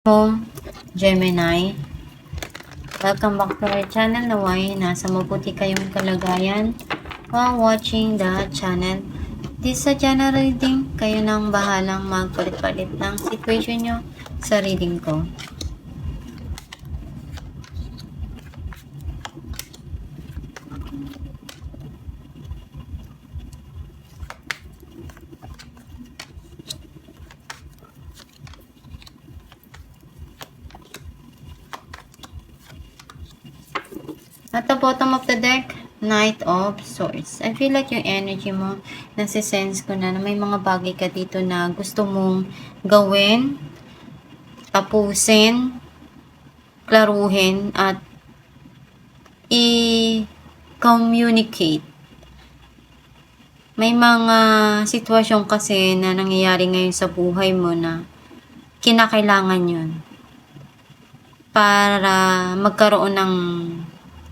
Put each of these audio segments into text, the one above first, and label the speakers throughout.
Speaker 1: Mo, Gemini. Welcome back to our channel. Naway, nasa mabuti kayong kalagayan while watching the channel. This sa channel reading, kayo nang bahalang magpalit-palit ng situation nyo sa reading ko. At the bottom of the deck, Knight of Swords. I feel like yung energy mo, nasisense ko na may mga bagay ka dito na gusto mong gawin, tapusin, klaruhin, at i-communicate. May mga sitwasyon kasi na nangyayari ngayon sa buhay mo na kinakailangan yun para magkaroon ng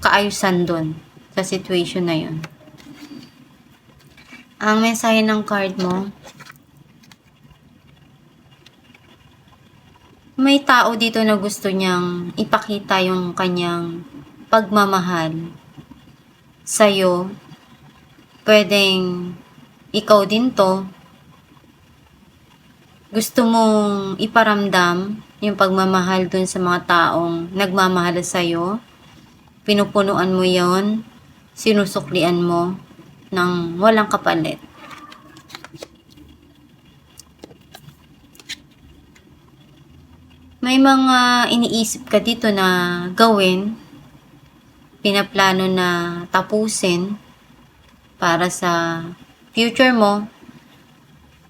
Speaker 1: kaayusan doon sa situation na yun. Ang mensahe ng card mo, may tao dito na gusto niyang ipakita yung kanyang pagmamahal sa'yo. Pwedeng ikaw din to. Gusto mong iparamdam yung pagmamahal dun sa mga taong nagmamahal sa'yo. Pinupunuan mo yon, sinusuklian mo ng walang kapalit. May mga iniisip ka dito na gawin, pinaplano na tapusin para sa future mo.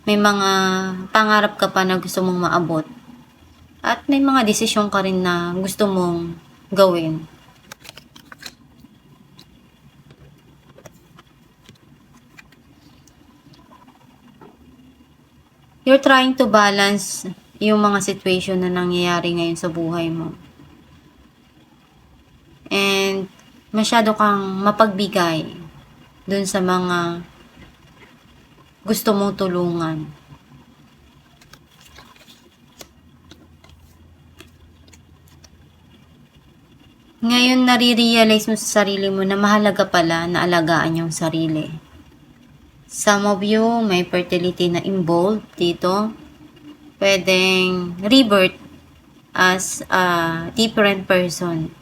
Speaker 1: May mga pangarap ka pa na gusto mong maabot. At may mga desisyon ka rin na gusto mong gawin. You're trying to balance yung mga situation na nangyayari ngayon sa buhay mo. And masyado kang mapagbigay dun sa mga gusto mong tulungan. Ngayon nare-realize mo sa sarili mo na mahalaga pala na alagaan yung sarili. Some of you, may fertility na involved dito. Pwedeng rebirth as a different person.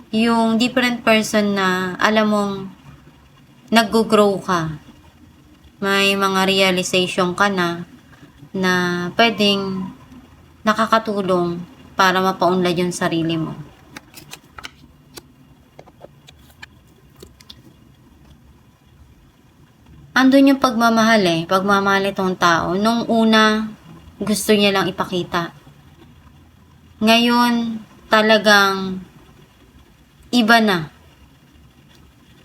Speaker 1: Yung different person na alam mong nag-grow ka. May mga realization ka na pwedeng nakakatulong para mapaunlad yung sarili mo. Andun yung pagmamahal pagmamahal itong tao. Nung una, gusto niya lang ipakita. Ngayon, talagang iba na.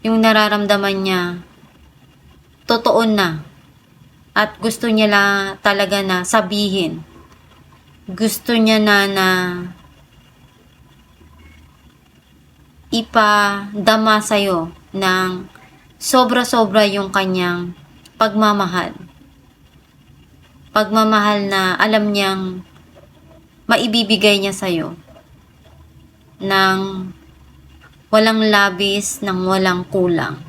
Speaker 1: Yung nararamdaman niya, totoo na. At gusto niya talaga na sabihin. Gusto niya na ipadama sa'yo ng sobra-sobra yung kanyang pagmamahal. Pagmamahal na alam niyang maibibigay niya sa'yo ng walang labis, ng walang kulang.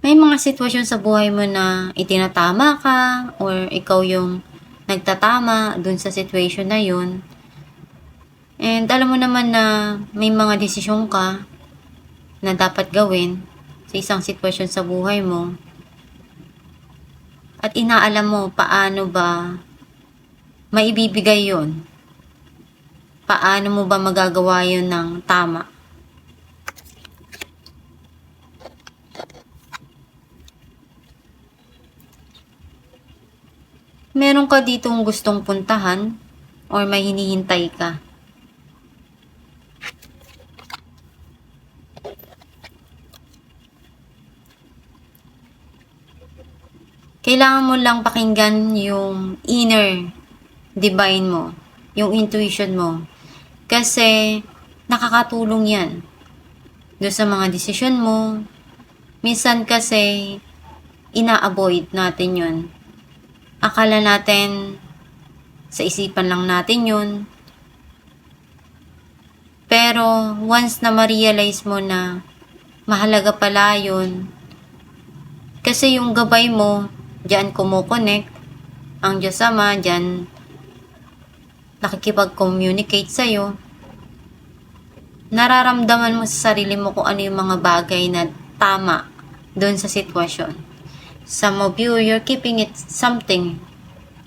Speaker 1: May mga sitwasyon sa buhay mo na itinatama ka or ikaw yung nagtatama dun sa situation na yun. And alam mo naman na may mga desisyon ka na dapat gawin sa isang sitwasyon sa buhay mo. At inaalam mo paano ba maibibigay yon. Paano mo ba magagawa yon ng tama. Meron ka ditong gustong puntahan or may hinihintay ka. Kailangan mo lang pakinggan yung inner divine mo, yung intuition mo. Kasi nakakatulong yan doon sa mga desisyon mo. Minsan kasi ina-avoid natin yun. Akala natin sa isipan lang natin yun. Pero once na ma-realize mo na mahalaga pala yun, kasi yung gabay mo, diyan kumukonek, ang Diyos Ama, diyan nakikipag-communicate sa'yo. Nararamdaman mo sa sarili mo kung ano yung mga bagay na tama doon sa sitwasyon. Some of you, you're keeping it something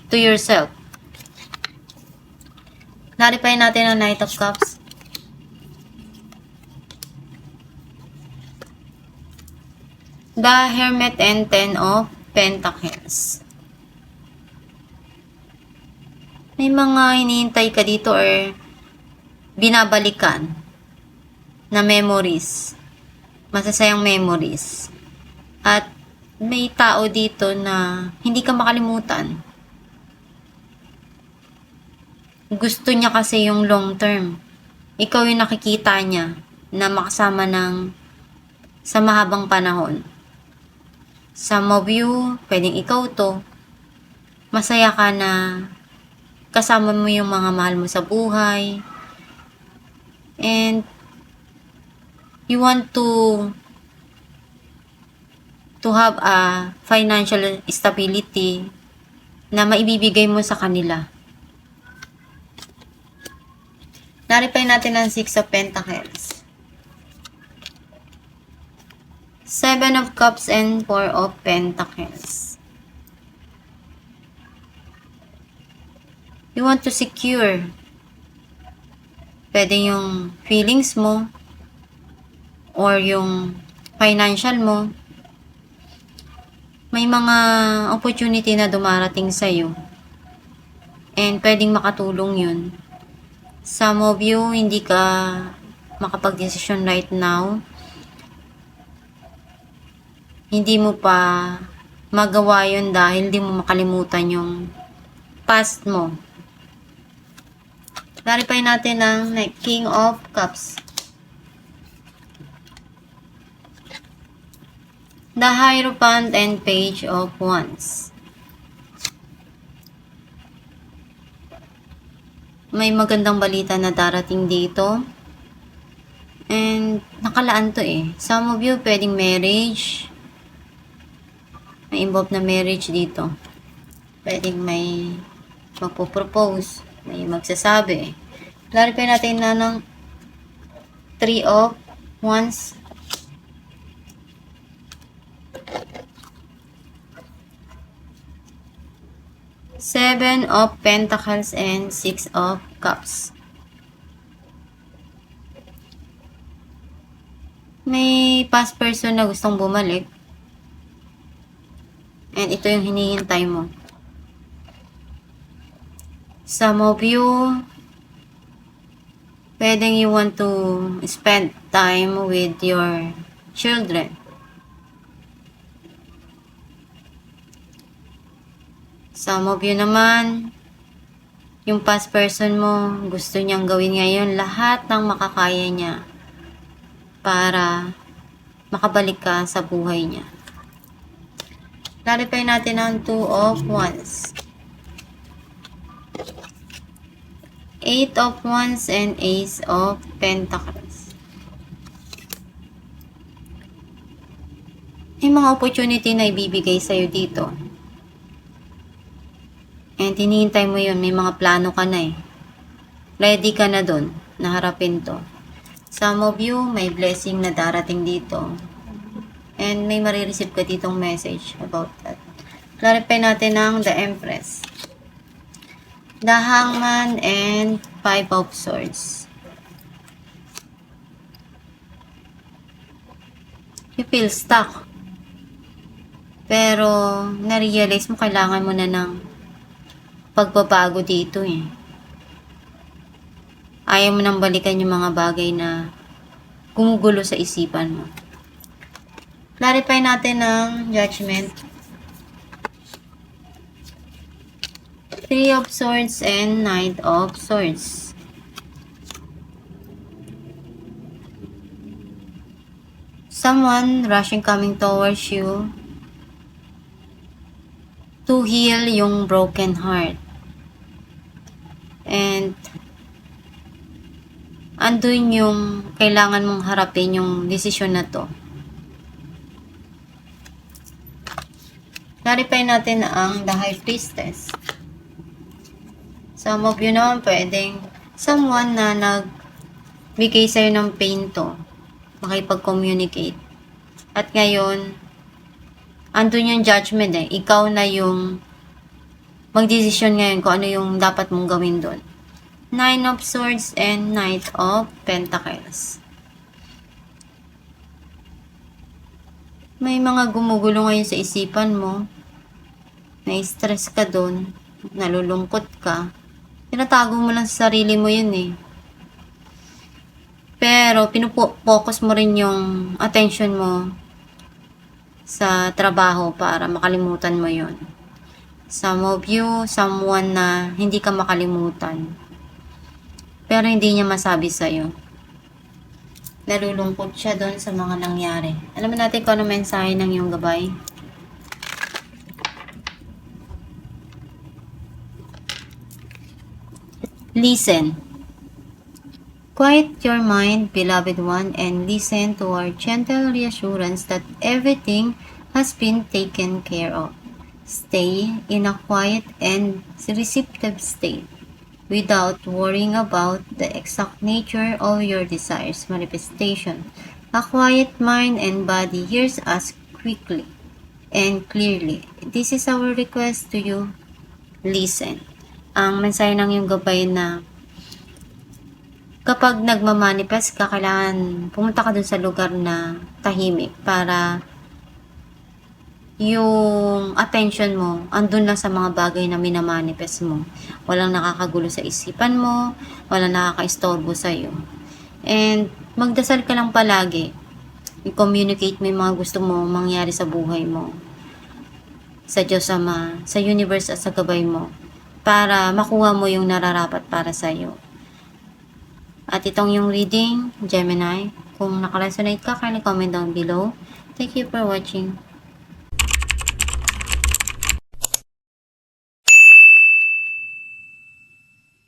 Speaker 1: to yourself. Clarify natin ang Knight of Cups. The Hermit and Ten of Pentacles. May mga hinihintay ka dito or binabalikan na memories. Masasayang memories. At may tao dito na hindi ka makalimutan. Gusto niya kasi yung long term. Ikaw yung nakikita niya na makasama sa mahabang panahon. Some of you, pwedeng ikaw to, masaya ka na kasama mo yung mga mahal mo sa buhay. And you want to have a financial stability na maibibigay mo sa kanila. Naripay natin ang Six of Pentacles. Seven of Cups and Four of Pentacles. You want to secure. Pwede yung feelings mo or yung financial mo. May mga opportunity na dumarating sa'yo. And pwedeng makatulong yun. Some of you, hindi ka makapag-desisyon right now. Hindi mo pa magawa yun dahil hindi mo makalimutan yung past mo. Clarify natin ang King of Cups. The Hierophant and Page of Wands. May magandang balita na darating dito. And nakalaan to eh. Some of you pwedeng marriage. May involved na marriage dito. Pwedeng may magpo-propose. May magsasabi. Clarify natin na ng Three of Wands. Seven of Pentacles and Six of Cups. May past person na gustong bumalik. And ito yung hinihintay mo. Some of you, pwedeng you want to spend time with your children. Some of you naman, yung past person mo, gusto niyang gawin ngayon lahat ng makakaya niya para makabalik ka sa buhay niya. Clarify natin ang Two of Wands. Eight of Wands and Ace of Pentacles. May mga opportunity na ibibigay sa'yo dito. And hinihintay mo yun. May mga plano ka na eh. Ready ka na dun na harapin to. Some of you, may blessing na darating dito. And may marireceive ka ditong message about that. Clarify natin ang The Empress. The Hangman and Five of Swords. You feel stuck. Pero, na-realize mo kailangan mo na ng pagbabago dito eh. Ayaw mo nang balikan yung mga bagay na gumugulo sa isipan mo. Clarify natin ang Judgment. Three of Swords and Knight of Swords. Someone rushing coming towards you. to heal yung broken heart. And andun yung kailangan mong harapin yung desisyon na to. Clarify natin ang The High Priestess. Some of you naman pwedeng someone na nagbigay sa'yo ng pain to, makipag-communicate. At ngayon, andun yung judgment eh. Ikaw na yung magdesisyon ngayon kung ano yung dapat mong gawin doon. Nine of Swords and Knight of Pentacles. May mga gumugulo ngayon sa isipan mo. Na-stress ka doon. Nalulungkot ka. Tinatago mo lang sa sarili mo yun eh. Pero pinupo-focus mo rin yung attention mo sa trabaho para makalimutan mo yun. Some of you, someone na hindi ka makalimutan. Pero hindi niya masabi sa'yo. Nalulungkot siya doon sa mga nangyari. Alam mo natin kung ano mensahe ng iyong gabay? Listen. Quiet your mind, beloved one, and listen to our gentle reassurance that everything has been taken care of. Stay in a quiet and receptive state, without worrying about the exact nature of your desires manifestation. A quiet mind and body hears us quickly and clearly. This is our request to you. Listen. Ang mensahe ng iyong gabay na kapag nagmamanifest ka, kailangan pumunta ka dun sa lugar na tahimik para yung attention mo andun lang sa mga bagay na minamanifest mo. Walang nakakagulo sa isipan mo, walang nakaka-istorbo sa'yo. And magdasal ka lang palagi. I-communicate mo yung mga gusto mo mangyari sa buhay mo. Sa Diyos Ama, sa universe at sa gabay mo. Para makuha mo yung nararapat para sa'yo. At itong yung reading, Gemini. Kung nakaresonate ka, kindly comment down below. Thank you for watching.